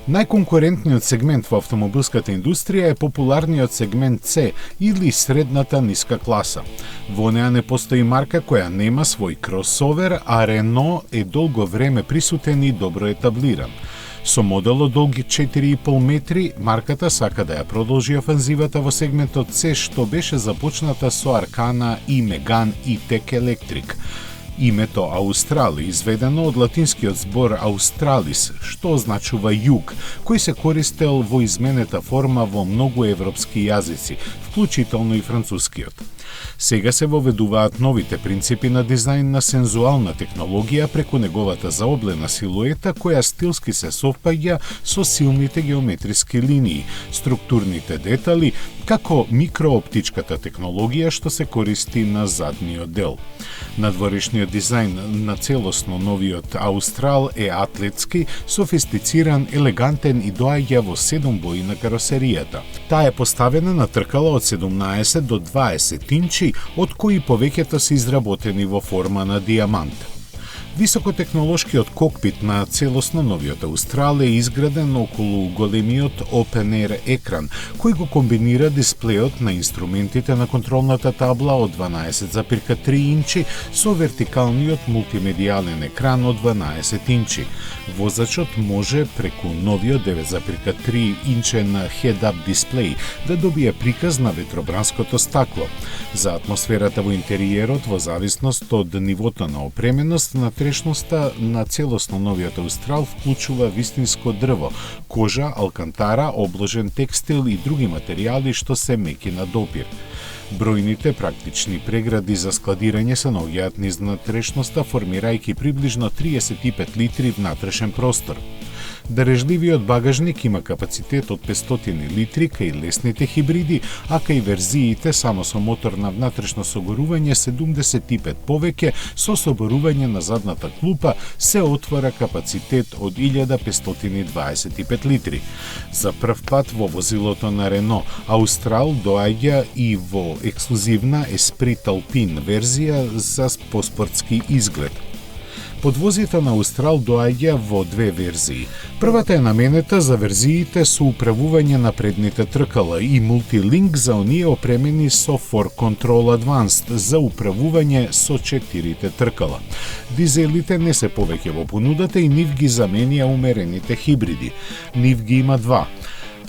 Најконкурентниот сегмент во автомобилската индустрија е популарниот сегмент C или средната ниска класа. Во неа не постои марка која нема свој кросовер, а Рено е долго време присутен и добро етаблиран. Со моделот долги 4,5 метри, марката сака да ја продолжи офанзивата во сегментот C, што беше започната со Аркана и Меган и Тек Електрик. Името Аустрал е изведено од латинскиот збор Australis, што означува југ, кој се користел во изменета форма во многу европски јазици, вклучително и францускиот. Сега се воведуваат новите принципи на дизајн на сензуална технологија преку неговата заоблена силуета која стилски се совпаѓа со силните геометриски линии, структурните детали, како микрооптичката технологија што се користи на задниот дел. Надворешниот дизајн на целосно новиот Аустрал е атлетски, софистициран, елегантен и доаѓа во 7 бои на каросеријата. Таа е поставена на тркала од 17 до 20 инчи, од кои повеќето се изработени во форма на дијамант. Високотехнолошкиот кокпит на целосно новиот Аустрал е изграден околу големиот Open Air екран, кој го комбинира дисплеот на инструментите на контролната табла од 12,3 инчи со вертикалниот мултимедијален екран од 12 инчи. Возачот може преку новиот 9,3 инчен head-up дисплеј да добие приказ на ветробранското стакло. За атмосферата во интериерот, во зависност од нивото на опременост, натрешноста на целосно новиот Аустрал вклучува вистинско дрво, кожа, алкантара, обложен текстил и други материјали што се меки на допир. Бројните практични прегради за складирање се наоѓаат низ натрешноста, формирајќи приближно 35 литри внатрешен простор. Дарежливиот багажник има капацитет од 500 литри кај лесните хибриди, а кај верзиите само со мотор на внатрешно согорување 75 повеќе, со соборување на задната клупа се отвора капацитет од 1525 литри. За прв пат во возилото на Рено, Аустрал доаѓа и во ексклузивна Esprit Alpine верзија за поспортски изглед. Подвозите на Аустрал доаѓа во две верзии. Првата е наменета за верзиите со управување на предните тркала и мултилинк за оние опремени со For Control Advanced за управување со 4 тркала. Дизелите не се повеќе во понудата и нив ги заменија умерените хибриди. Нив ги има два.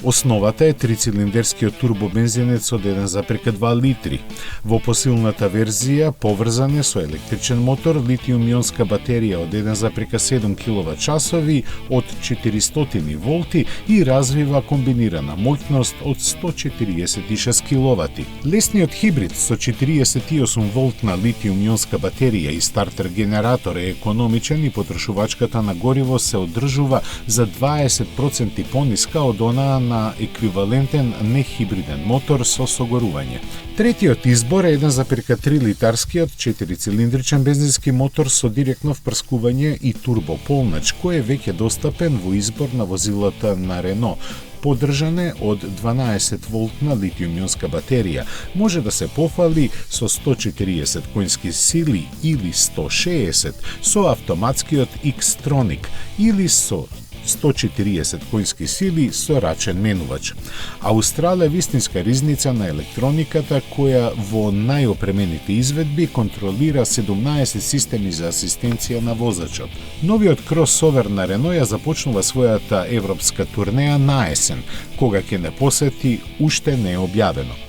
Основата е трицилиндерскиот турбобензинец од 1,2 литри. Во посилната верзија поврзан е со електричен мотор, литиум-ионска батерија од 1,7 киловат-часови од 400 волти и развива комбинирана моќност од 146 киловати. Лесниот хибрид со 48 волтна литиум-ионска батерија и стартер генератор е економичен и потрошувачката на гориво се одржува за 20% пониска од онаа на еквивалентен нехибриден мотор со согорување. Третиот избор е 1,3 литарскиот 4-цилиндричен бензински мотор со директно впрскување и турбополнач, кој е веќе достапен во избор на возилата на Рено. Поддржане од 12 волтна литиум-ионска батерија, може да се пофали со 140 коњски сили или 160 со автоматскиот X-Tronic или со 140 коњски сили со рачен менувач. Аустрал е вистинска ризница на електрониката која во најопремените изведби контролира 17 системи за асистенција на возачот. Новиот кросовер на Рено ја започнува својата европска турнеја на есен, кога ќе не посети уште не е објавено.